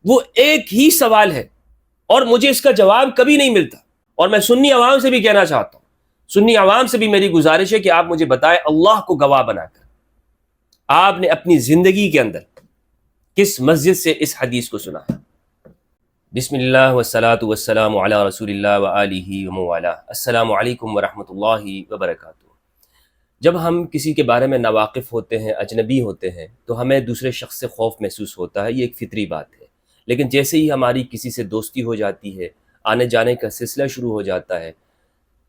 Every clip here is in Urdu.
وہ ایک ہی سوال ہے اور مجھے اس کا جواب کبھی نہیں ملتا، اور میں سنی عوام سے بھی کہنا چاہتا ہوں، سنی عوام سے بھی میری گزارش ہے کہ آپ مجھے بتائیں اللہ کو گواہ بنا کر آپ نے اپنی زندگی کے اندر کس مسجد سے اس حدیث کو سنا ہے؟ بسم اللہ والصلاۃ والسلام علی رسول اللہ وآلہ ومن السلام علیکم ورحمۃ اللہ وبرکاتہ۔ جب ہم کسی کے بارے میں ناواقف ہوتے ہیں، اجنبی ہوتے ہیں، تو ہمیں دوسرے شخص سے خوف محسوس ہوتا ہے، یہ ایک فطری بات ہے۔ لیکن جیسے ہی ہماری کسی سے دوستی ہو جاتی ہے، آنے جانے کا سلسلہ شروع ہو جاتا ہے،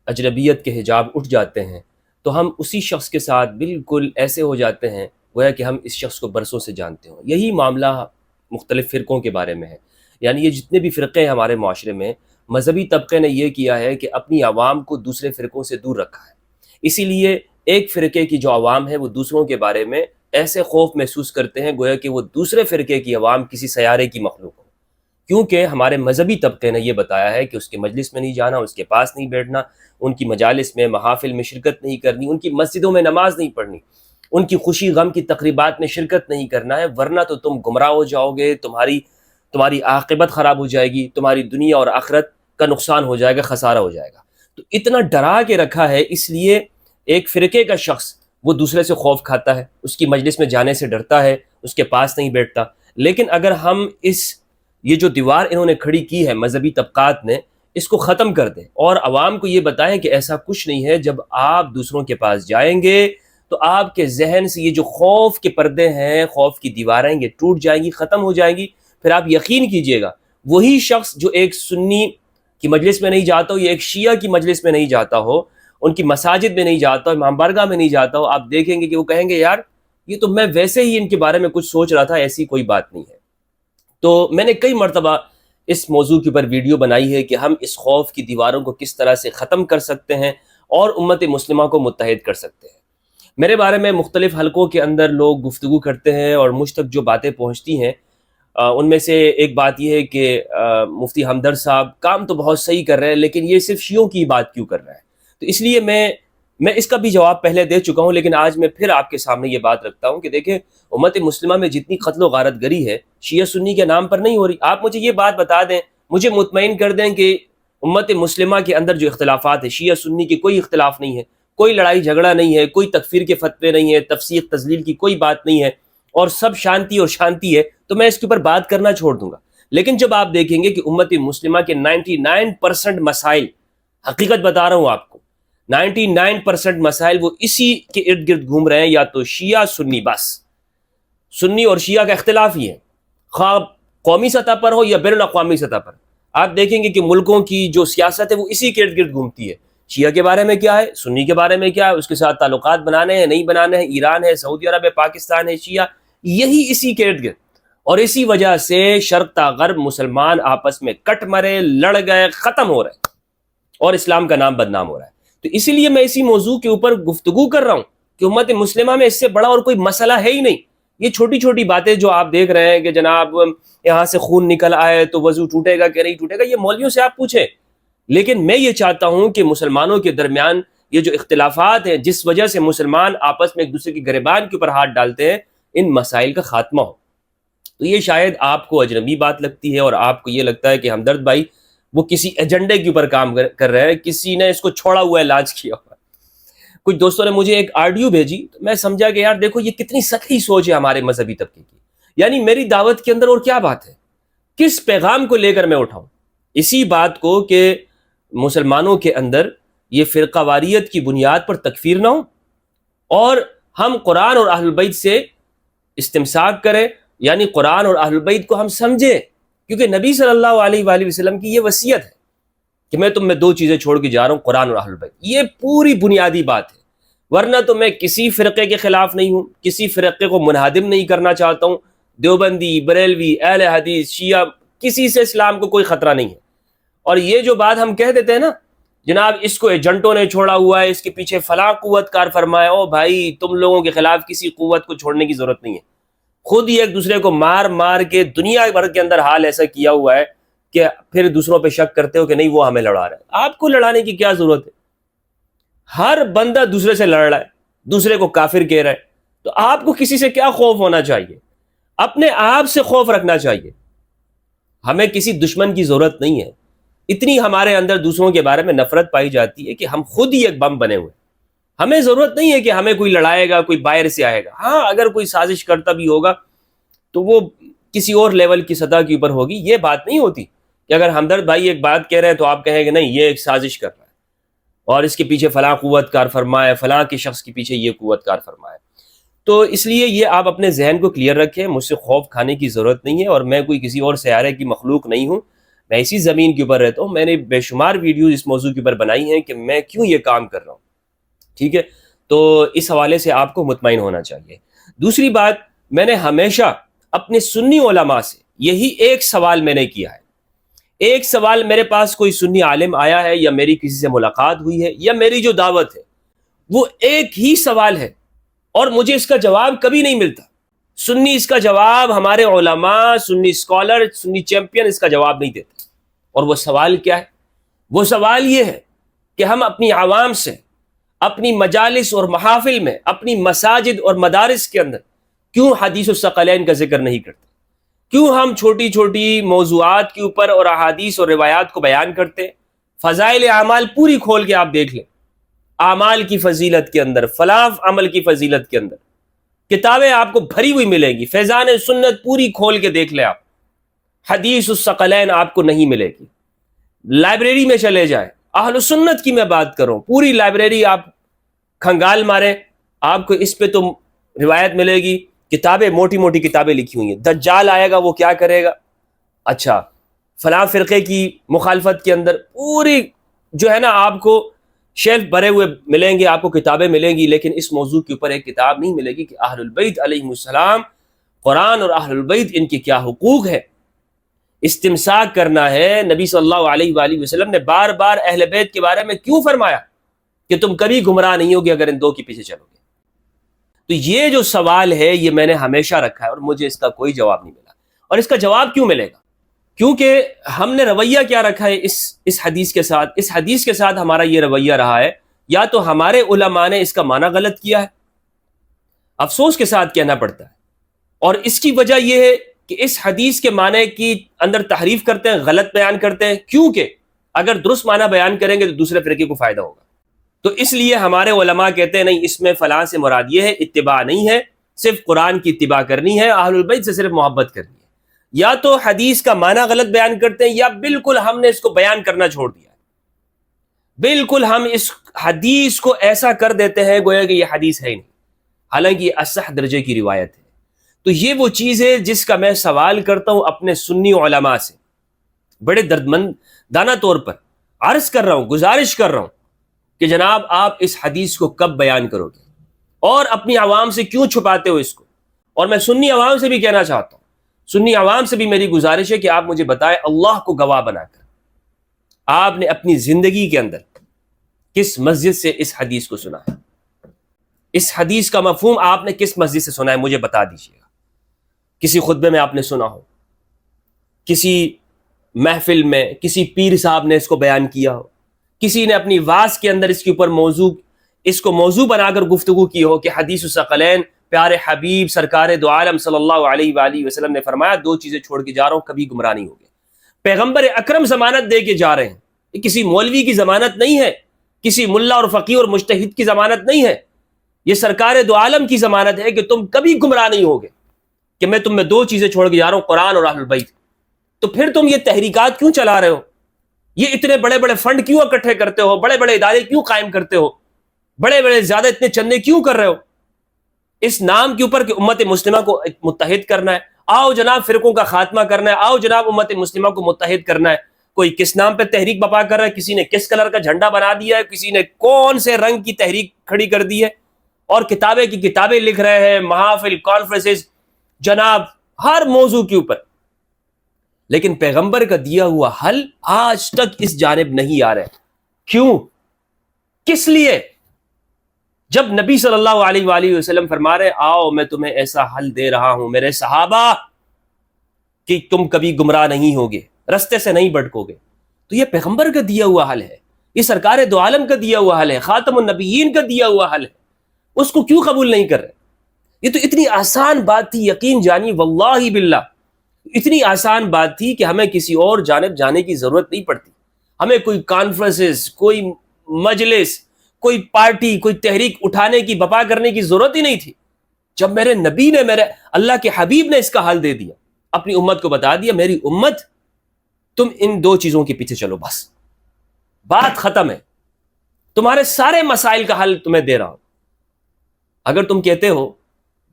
اجنبیت کے حجاب اٹھ جاتے ہیں، تو ہم اسی شخص کے ساتھ بالکل ایسے ہو جاتے ہیں گویا کہ ہم اس شخص کو برسوں سے جانتے ہوں۔ یہی معاملہ مختلف فرقوں کے بارے میں ہے، یعنی یہ جتنے بھی فرقے ہیں ہمارے معاشرے میں، مذہبی طبقے نے یہ کیا ہے کہ اپنی عوام کو دوسرے فرقوں سے دور رکھا ہے۔ اسی لیے ایک فرقے کی جو عوام ہے وہ دوسروں کے بارے میں ایسے خوف محسوس کرتے ہیں گویا کہ وہ دوسرے فرقے کی عوام کسی سیارے کی مخلوق ہو، کیونکہ ہمارے مذہبی طبقے نے یہ بتایا ہے کہ اس کے مجلس میں نہیں جانا، اس کے پاس نہیں بیٹھنا، ان کی مجالس میں محافل میں شرکت نہیں کرنی، ان کی مسجدوں میں نماز نہیں پڑھنی، ان کی خوشی غم کی تقریبات میں شرکت نہیں کرنا ہے، ورنہ تو تم گمراہ ہو جاؤ گے، تمہاری عاقبت خراب ہو جائے گی، تمہاری دنیا اور آخرت کا نقصان ہو جائے گا، خسارہ ہو جائے گا۔ تو اتنا ڈرا کے رکھا ہے، اس لیے ایک فرقے کا شخص وہ دوسرے سے خوف کھاتا ہے، اس کی مجلس میں جانے سے ڈرتا ہے، اس کے پاس نہیں بیٹھتا۔ لیکن اگر ہم یہ جو دیوار انہوں نے کھڑی کی ہے مذہبی طبقات نے، اس کو ختم کر دیں اور عوام کو یہ بتائیں کہ ایسا کچھ نہیں ہے، جب آپ دوسروں کے پاس جائیں گے تو آپ کے ذہن سے یہ جو خوف کے پردے ہیں، خوف کی دیواریں یہ ٹوٹ جائیں گی، ختم ہو جائیں گی۔ پھر آپ یقین کیجئے گا، وہی شخص جو ایک سنی کی مجلس میں نہیں جاتا ہو یا ایک شیعہ کی مجلس میں نہیں جاتا ہو، ان کی مساجد میں نہیں جاتا ہو، امام بارگاہ میں نہیں جاتا ہو، آپ دیکھیں گے کہ وہ کہیں گے یار یہ تو میں ویسے ہی ان کے بارے میں کچھ سوچ رہا تھا، ایسی کوئی بات نہیں ہے۔ تو میں نے کئی مرتبہ اس موضوع کے اوپر ویڈیو بنائی ہے کہ ہم اس خوف کی دیواروں کو کس طرح سے ختم کر سکتے ہیں اور امت مسلمہ کو متحد کر سکتے ہیں۔ میرے بارے میں مختلف حلقوں کے اندر لوگ گفتگو کرتے ہیں اور مجھ تک جو باتیں پہنچتی ہیں ان میں سے ایک بات یہ ہے کہ مفتی ہمدرد صاحب کام تو بہت صحیح کر رہے ہیں، لیکن یہ صرف شیعوں کی بات کیوں کر رہا ہے؟ تو اس لیے میں اس کا بھی جواب پہلے دے چکا ہوں، لیکن آج میں پھر آپ کے سامنے یہ بات رکھتا ہوں کہ دیکھیں امت مسلمہ میں جتنی قتل و غارت گری ہے شیعہ سنی کے نام پر نہیں ہو رہی۔ آپ مجھے یہ بات بتا دیں، مجھے مطمئن کر دیں کہ امت مسلمہ کے اندر جو اختلافات ہیں شیعہ سنی کے کوئی اختلاف نہیں ہے، کوئی لڑائی جھگڑا نہیں ہے، کوئی تکفیر کے فتوے نہیں ہے، تفسیق تضلیل کی کوئی بات نہیں ہے، اور سب شانتی اور شانتی ہے، تو میں اس کے اوپر بات کرنا چھوڑ دوں گا۔ لیکن جب آپ دیکھیں گے کہ امت مسلمہ کے 99% مسائل، حقیقت بتا رہا ہوں آپ کو، 99% مسائل وہ اسی کے ارد گرد گھوم رہے ہیں، یا تو شیعہ سنی، بس سنی اور شیعہ کا اختلاف ہی ہے، خواہ قومی سطح پر ہو یا بین الاقوامی سطح پر۔ آپ دیکھیں گے کہ ملکوں کی جو سیاست ہے وہ اسی کے ارد گرد گھومتی ہے، شیعہ کے بارے میں کیا ہے، سنی کے بارے میں کیا ہے، اس کے ساتھ تعلقات بنانے ہیں نہیں بنانے ہیں، ایران ہے، سعودی عرب ہے، پاکستان ہے، شیعہ یہی اسی کے ارد گرد، اور اسی وجہ سے شرق تا غرب مسلمان آپس میں کٹ مرے، لڑ گئے، ختم ہو رہے، اور اسلام کا نام بدنام ہو رہا ہے۔ تو اسی لیے میں اسی موضوع کے اوپر گفتگو کر رہا ہوں کہ امت مسلمہ میں اس سے بڑا اور کوئی مسئلہ ہے ہی نہیں۔ یہ چھوٹی چھوٹی باتیں جو آپ دیکھ رہے ہیں کہ جناب یہاں سے خون نکل آئے تو وضو ٹوٹے گا کہ نہیں ٹوٹے گا، یہ مولویوں سے آپ پوچھیں۔ لیکن میں یہ چاہتا ہوں کہ مسلمانوں کے درمیان یہ جو اختلافات ہیں جس وجہ سے مسلمان آپس میں ایک دوسرے کی گریبان کے اوپر ہاتھ ڈالتے ہیں، ان مسائل کا خاتمہ ہو۔ تو یہ شاید آپ کو اجنبی بات لگتی ہے اور آپ کو یہ لگتا ہے کہ ہمدرد بھائی وہ کسی ایجنڈے کے اوپر کام کر رہے ہیں، کسی نے اس کو چھوڑا ہوا ہے، علاج کیا ہوا ہے۔ کچھ دوستوں نے مجھے ایک آڈیو بھیجی، تو میں سمجھا کہ یار دیکھو یہ کتنی سطحی سوچ ہے ہمارے مذہبی طبقے کی، یعنی میری دعوت کے اندر اور کیا بات ہے، کس پیغام کو لے کر میں اٹھاؤں؟ اسی بات کو کہ مسلمانوں کے اندر یہ فرقہ واریت کی بنیاد پر تکفیر نہ ہو، اور ہم قرآن اور اہل بیت سے استمساک کریں، یعنی قرآن اور اہل بیت کو ہم سمجھیں، کیونکہ نبی صلی اللہ علیہ وآلہ وسلم کی یہ وصیت ہے کہ میں تم میں دو چیزیں چھوڑ کے جا رہا ہوں، قرآن اور اہل بیت۔ یہ پوری بنیادی بات ہے، ورنہ تو میں کسی فرقے کے خلاف نہیں ہوں، کسی فرقے کو منہدم نہیں کرنا چاہتا ہوں، دیوبندی، بریلوی، اہل حدیث، شیعہ، کسی سے اسلام کو کوئی خطرہ نہیں ہے۔ اور یہ جو بات ہم کہہ دیتے ہیں نا جناب اس کو ایجنٹوں نے چھوڑا ہوا ہے، اس کے پیچھے فلاں قوت کار فرمایا، او بھائی تم لوگوں کے خلاف کسی قوت کو چھوڑنے کی ضرورت نہیں ہے، خود ہی ایک دوسرے کو مار مار کے دنیا بھر کے اندر حال ایسا کیا ہوا ہے کہ پھر دوسروں پہ شک کرتے ہو کہ نہیں وہ ہمیں لڑا رہا ہے۔ آپ کو لڑانے کی کیا ضرورت ہے؟ ہر بندہ دوسرے سے لڑ رہا ہے، دوسرے کو کافر کہہ رہا ہے، تو آپ کو کسی سے کیا خوف ہونا چاہیے؟ اپنے آپ سے خوف رکھنا چاہیے۔ ہمیں کسی دشمن کی ضرورت نہیں ہے. اتنی ہمارے اندر دوسروں کے بارے میں نفرت پائی جاتی ہے کہ ہم خود ہی ایک بم بنے ہوئے. ہمیں ضرورت نہیں ہے کہ ہمیں کوئی لڑائے گا, کوئی باہر سے آئے گا. ہاں اگر کوئی سازش کرتا بھی ہوگا تو وہ کسی اور لیول کی سطح کے اوپر ہوگی. یہ بات نہیں ہوتی کہ اگر ہمدرد بھائی ایک بات کہہ رہے ہیں تو آپ کہیں کہ نہیں یہ ایک سازش کر رہا ہے اور اس کے پیچھے فلاں قوت کار فرمائے, فلاں کے شخص کے پیچھے یہ قوت کار فرمائے. تو اس لیے یہ آپ اپنے ذہن کو کلیئر رکھیں. مجھ سے خوف کھانے کی ضرورت نہیں ہے اور میں کوئی کسی اور سیارے کی مخلوق نہیں ہوں. میں اسی زمین کے اوپر رہتا ہوں. میں نے بے شمار ویڈیوز اس موضوع کے اوپر بنائی ہیں کہ میں کیوں یہ کام کر رہا ہوں. ٹھیک ہے, تو اس حوالے سے آپ کو مطمئن ہونا چاہیے. دوسری بات, میں نے ہمیشہ اپنے سنی علماء سے یہی ایک سوال میں نے کیا ہے. ایک سوال میرے پاس کوئی سنی عالم آیا ہے یا میری کسی سے ملاقات ہوئی ہے یا میری جو دعوت ہے وہ ایک ہی سوال ہے اور مجھے اس کا جواب کبھی نہیں ملتا. سنی اس کا جواب, ہمارے علماء, سنی اسکالر, سنی چیمپئن اس کا جواب نہیں دیتے. اور وہ سوال کیا ہے؟ وہ سوال یہ ہے کہ ہم اپنی عوام سے اپنی مجالس اور محافل میں, اپنی مساجد اور مدارس کے اندر کیوں حدیث الثقلین کا ذکر نہیں کرتے؟ کیوں ہم چھوٹی چھوٹی موضوعات کے اوپر اور احادیث اور روایات کو بیان کرتے ہیں؟ فضائل اعمال پوری کھول کے آپ دیکھ لیں. اعمال کی فضیلت کے اندر, فلاں عمل کی فضیلت کے اندر کتابیں آپ کو بھری ہوئی ملیں گی. فیضان سنت پوری کھول کے دیکھ لیں آپ, حدیث الثقلین آپ کو نہیں ملے گی. لائبریری میں چلے جائیں, اہل سنت کی میں بات کروں, پوری لائبریری آپ کھنگال ماریں, آپ کو اس پہ تو روایت ملے گی. کتابیں, موٹی موٹی کتابیں لکھی ہوئی ہیں. دجال آئے گا وہ کیا کرے گا, اچھا فلاں فرقے کی مخالفت کے اندر پوری جو ہے نا آپ کو شیلف بھرے ہوئے ملیں گے, آپ کو کتابیں ملیں گی. لیکن اس موضوع کے اوپر ایک کتاب نہیں ملے گی کہ اہل البیت علیہم السلام, قرآن اور اہل البیت ان کے کیا حقوق ہے. استمساک کرنا ہے. نبی صلی اللہ علیہ وآلہ وسلم نے بار بار اہل بیت کے بارے میں کیوں فرمایا کہ تم کبھی گمراہ نہیں ہوگے اگر ان دو کے پیچھے چلو گے. تو یہ جو سوال ہے یہ میں نے ہمیشہ رکھا ہے اور مجھے اس کا کوئی جواب نہیں ملا. اور اس کا جواب کیوں ملے گا؟ کیونکہ ہم نے رویہ کیا رکھا ہے اس حدیث کے ساتھ. اس حدیث کے ساتھ ہمارا یہ رویہ رہا ہے, یا تو ہمارے علماء نے اس کا معنی غلط کیا ہے, افسوس کے ساتھ کہنا پڑتا ہے, اور اس کی وجہ یہ ہے کہ اس حدیث کے معنی کی اندر تحریف کرتے ہیں, غلط بیان کرتے ہیں. کیونکہ اگر درست معنی بیان کریں گے تو دوسرے فرقے کو فائدہ ہوگا. تو اس لیے ہمارے علماء کہتے ہیں نہیں, اس میں فلاں سے مراد یہ ہے, اتباع نہیں ہے, صرف قرآن کی اتباع کرنی ہے, اہل البیت سے صرف محبت کرنی ہے. یا تو حدیث کا معنی غلط بیان کرتے ہیں یا بالکل ہم نے اس کو بیان کرنا چھوڑ دیا ہے. بالکل ہم اس حدیث کو ایسا کر دیتے ہیں گویا کہ یہ حدیث ہے ہی نہیں, حالانکہ یہ اصح درجے کی روایت ہے. تو یہ وہ چیز ہے جس کا میں سوال کرتا ہوں اپنے سنی علماء سے, بڑے دردمندانہ طور پر عرض کر رہا ہوں, گزارش کر رہا ہوں کہ جناب آپ اس حدیث کو کب بیان کرو گے اور اپنی عوام سے کیوں چھپاتے ہو اس کو. اور میں سنی عوام سے بھی کہنا چاہتا ہوں, سنی عوام سے بھی میری گزارش ہے کہ آپ مجھے بتائیں, اللہ کو گواہ بنا کر آپ نے اپنی زندگی کے اندر کس مسجد سے اس حدیث کو سنا ہے؟ اس حدیث کا مفہوم آپ نے کس مسجد سے سنا ہے؟ مجھے بتا دیجیے گا. کسی خطبے میں آپ نے سنا ہو, کسی محفل میں کسی پیر صاحب نے اس کو بیان کیا ہو, کسی نے اپنی واز کے اندر اس کے اوپر اس کو موضوع بنا کر گفتگو کی ہو کہ حدیث الثقلین, پیارے حبیب سرکار دو عالم صلی اللہ علیہ وآلہ وسلم نے فرمایا دو چیزیں چھوڑ کے جا رہا ہوں, کبھی گمراہ نہیں ہوگے. پیغمبر اکرم ضمانت دے کے جا رہے ہیں, یہ کسی مولوی کی ضمانت نہیں ہے, کسی ملا اور فقیہ اور مجتہد کی ضمانت نہیں ہے, یہ سرکار دو عالم کی ضمانت ہے کہ تم کبھی گمراہ نہیں ہوگے, کہ میں تم میں دو چیزیں چھوڑ کے جا رہا ہوں, قرآن اور اہل البیت. تو پھر تم یہ تحریکات کیوں چلا رہے ہو؟ یہ اتنے بڑے بڑے فنڈ کیوں اکٹھے کرتے ہو؟ بڑے بڑے ادارے کیوں قائم کرتے ہو؟ بڑے بڑے زیادہ اتنے چندے کیوں کر رہے ہو اس نام کے اوپر کہ امت مسلمہ کو متحد کرنا ہے؟ آؤ جناب فرقوں کا خاتمہ کرنا ہے, آؤ جناب امت مسلمہ کو متحد کرنا ہے. کوئی کس نام پہ تحریک بپا کر رہا ہے, کسی نے کس کلر کا جھنڈا بنا دیا ہے, کسی نے کون سے رنگ کی تحریک کھڑی کر دی ہے, اور کتابیں کی کتابیں لکھ رہے ہیں, محافل, کانفرنسز, جناب ہر موضوع کے اوپر. لیکن پیغمبر کا دیا ہوا حل آج تک اس جانب نہیں آ رہے. کیوں؟ کس لیے؟ جب نبی صلی اللہ علیہ وآلہ وسلم فرما رہے آؤ میں تمہیں ایسا حل دے رہا ہوں میرے صحابہ کہ تم کبھی گمراہ نہیں ہوگے, رستے سے نہیں بھٹکو گے, تو یہ پیغمبر کا دیا ہوا حل ہے, یہ سرکار دو عالم کا دیا ہوا حل ہے, خاتم النبیین کا دیا ہوا حل ہے. اس کو کیوں قبول نہیں کر رہے؟ یہ تو اتنی آسان بات تھی, یقین جانی واللہ باللہ اتنی آسان بات تھی کہ ہمیں کسی اور جانب جانے کی ضرورت نہیں پڑتی، ہمیں کوئی کانفرنسز، کوئی مجلس، کوئی پارٹی، کوئی تحریک اٹھانے کی، بپا کرنے کی ضرورت ہی نہیں تھی۔ جب میرے نبی نے، میرے اللہ کے حبیب نے اس کا حل دے دیا، اپنی امت کو بتا دیا، میری امت تم ان دو چیزوں کے پیچھے چلو، بس بات ختم ہے، تمہارے سارے مسائل کا حل تمہیں دے رہا ہوں۔ اگر تم کہتے ہو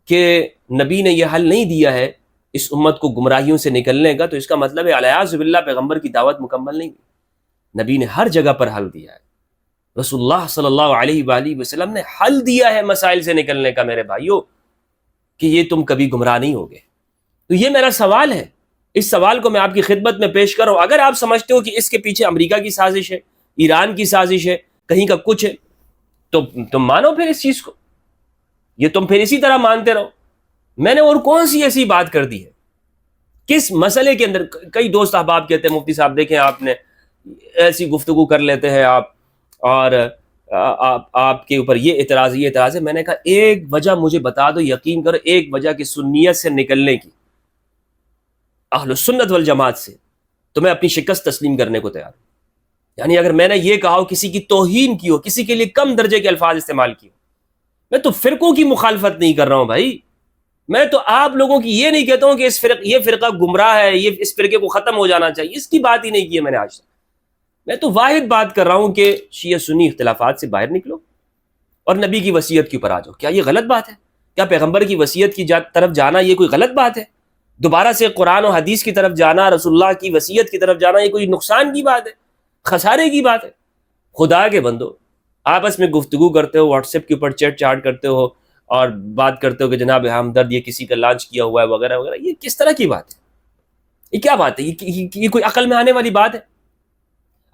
کہ نبی نے یہ حل نہیں دیا ہے اس امت کو گمراہیوں سے نکلنے کا، تو اس کا مطلب ہے الیاذ باللہ پیغمبر کی دعوت مکمل نہیں ہوئی۔ نبی نے ہر جگہ پر حل دیا ہے، رسول اللہ صلی اللہ علیہ وآلہ وسلم نے حل دیا ہے مسائل سے نکلنے کا میرے بھائیوں، کہ یہ تم کبھی گمراہ نہیں ہوگے۔ تو یہ میرا سوال ہے، اس سوال کو میں آپ کی خدمت میں پیش کر رہا ہوں۔ اگر آپ سمجھتے ہو کہ اس کے پیچھے امریکہ کی سازش ہے، ایران کی سازش ہے، کہیں کا کچھ ہے، تو تم مانو پھر اس چیز کو، یہ تم پھر اسی طرح مانتے رہو۔ میں نے اور کون سی ایسی بات کر دی ہے؟ کس مسئلے کے اندر؟ کئی دوست احباب کہتے ہیں مفتی صاحب دیکھیں آپ نے ایسی گفتگو کر لیتے ہیں آپ، اور آپ کے اوپر یہ اعتراض یہ اعتراض ہے۔ میں نے کہا ایک وجہ مجھے بتا دو، یقین کرو ایک وجہ کہ سنیت سے نکلنے کی، اہل السنت والجماعت سے، تو میں اپنی شکست تسلیم کرنے کو تیار ہوں۔ یعنی اگر میں نے یہ کہا ہو، کسی کی توہین کی ہو، کسی کے لیے کم درجے کے الفاظ استعمال کیے، میں تو فرقوں کی مخالفت نہیں کر رہا ہوں بھائی، میں تو آپ لوگوں کی یہ نہیں کہتا ہوں کہ یہ فرقہ گمراہ ہے، یہ اس فرقے کو ختم ہو جانا چاہیے، اس کی بات ہی نہیں کی ہے میں نے آج تک۔ میں تو واحد بات کر رہا ہوں کہ شیعہ سنی اختلافات سے باہر نکلو اور نبی کی وصیت کے اوپر آ جاؤ۔ کیا یہ غلط بات ہے؟ کیا پیغمبر کی وصیت کی طرف جانا یہ کوئی غلط بات ہے؟ دوبارہ سے قرآن و حدیث کی طرف جانا، رسول اللہ کی وصیت کی طرف جانا، یہ کوئی نقصان کی بات ہے؟ خسارے کی بات ہے؟ خدا کے بندو، آپس میں گفتگو کرتے ہو، واٹس ایپ کے اوپر چیٹ چاٹ کرتے ہو اور بات کرتے ہو کہ جناب ہمدرد یہ کسی کا لانچ کیا ہوا ہے وغیرہ وغیرہ، یہ کس طرح کی بات ہے؟ یہ کیا بات ہے؟ یہ کوئی عقل میں آنے والی بات ہے؟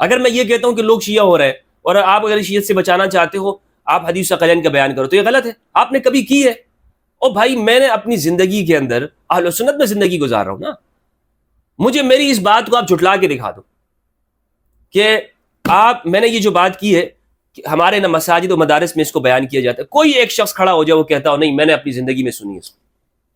اگر میں یہ کہتا ہوں کہ لوگ شیعہ ہو رہے ہیں اور آپ اگر شیعت سے بچانا چاہتے ہو آپ حدیث ثقلین کا بیان کرو، تو یہ غلط ہے؟ آپ نے کبھی کی ہے؟ اور بھائی میں نے اپنی زندگی کے اندر اہل سنت میں زندگی گزار رہا ہوں نا، مجھے میری اس بات کو آپ جھٹلا کے دکھا دو کہ میں نے یہ جو بات کی ہے کہ ہمارے نہ مساجد و مدارس میں اس کو بیان کیا جاتا ہے، کوئی ایک شخص کھڑا ہو جائے وہ کہتا ہو نہیں میں نے اپنی زندگی میں سنی اس کو،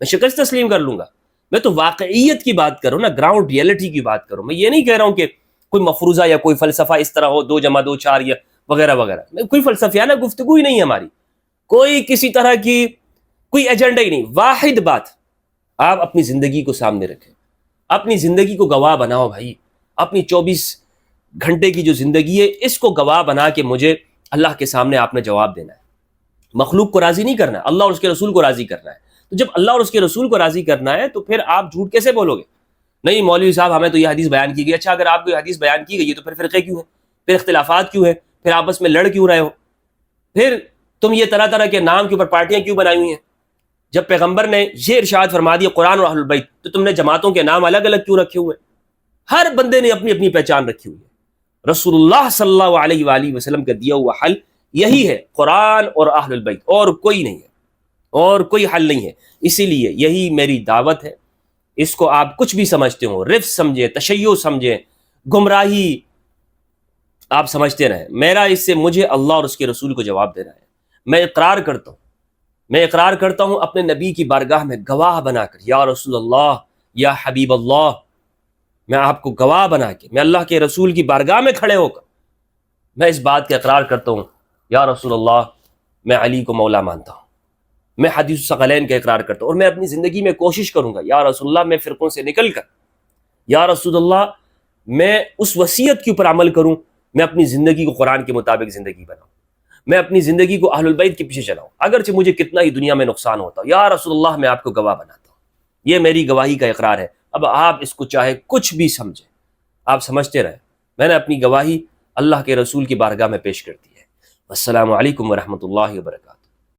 میں شکست تسلیم کر لوں گا۔ میں تو واقعیت کی بات کروں نا، گراؤنڈ ریئلٹی کی بات کروں۔ میں یہ نہیں کہہ رہا ہوں کہ کوئی مفروضہ یا کوئی فلسفہ اس طرح ہو 2 + 2 4 یا وغیرہ وغیرہ، کوئی فلسفیانہ گفتگو ہی نہیں ہے ہماری، کوئی کسی طرح کی کوئی ایجنڈا ہی نہیں۔ واحد بات، آپ اپنی زندگی کو سامنے رکھیں، اپنی زندگی کو گواہ بناؤ بھائی، اپنی 24 گھنٹے کی جو زندگی ہے اس کو گواہ بنا کے مجھے اللہ کے سامنے آپ نے جواب دینا ہے۔ مخلوق کو راضی نہیں کرنا ہے، اللہ اور اس کے رسول کو راضی کرنا ہے۔ تو جب اللہ اور اس کے رسول کو راضی کرنا ہے تو پھر آپ جھوٹ کیسے بولو گے؟ نہیں مولوی صاحب ہمیں تو یہ حدیث بیان کی گئی۔ اچھا اگر آپ کو یہ حدیث بیان کی گئی ہے تو پھر فرقے کیوں ہیں؟ پھر اختلافات کیوں ہیں؟ پھر آپس میں لڑ کیوں رہے ہو؟ پھر تم یہ طرح طرح کے نام کے اوپر پارٹیاں کیوں بنائی ہوئی ہیں؟ جب پیغمبر نے یہ ارشاد فرما دیا قرآن اور اہل البیت، تو تم نے جماعتوں کے نام الگ الگ کیوں رکھے ہوئے؟ ہر بندے نے اپنی اپنی پہچان رکھی ہوئی ہے۔ رسول اللہ صلی اللہ علیہ وآلہ وسلم کا دیا ہوا حل یہی ہے، قرآن اور اہل البیت، اور کوئی نہیں ہے، اور کوئی حل نہیں ہے۔ اسی لیے یہی میری دعوت ہے، اس کو آپ کچھ بھی سمجھتے ہو، رفض سمجھیں، تشیع سمجھیں، گمراہی آپ سمجھتے رہیں، میرا اس سے مجھے اللہ اور اس کے رسول کو جواب دینا ہے۔ میں اقرار کرتا ہوں اپنے نبی کی بارگاہ میں گواہ بنا کر، یا رسول اللہ، یا حبیب اللہ، میں آپ کو گواہ بنا کے، میں اللہ کے رسول کی بارگاہ میں کھڑے ہو کر میں اس بات کا اقرار کرتا ہوں، یا رسول اللہ میں علی کو مولا مانتا ہوں، میں حدیث الثقلین کا اقرار کرتا ہوں، اور میں اپنی زندگی میں کوشش کروں گا یا رسول اللہ میں فرقوں سے نکل کر، یا رسول اللہ میں اس وصیت کے اوپر عمل کروں، میں اپنی زندگی کو قرآن کے مطابق زندگی بناؤں، میں اپنی زندگی کو اہل البیت کے پیچھے چلاؤں، اگرچہ مجھے کتنا ہی دنیا میں نقصان ہوتا ہو، یا رسول اللہ میں آپ کو گواہ بناتا ہوں۔ یہ میری گواہی کا اقرار ہے۔ اب آپ اس کو چاہے کچھ بھی سمجھیں، آپ سمجھتے رہیں، میں نے اپنی گواہی اللہ کے رسول کی بارگاہ میں پیش کر دی ہے۔ السلام علیکم ورحمۃ اللہ وبرکاتہ۔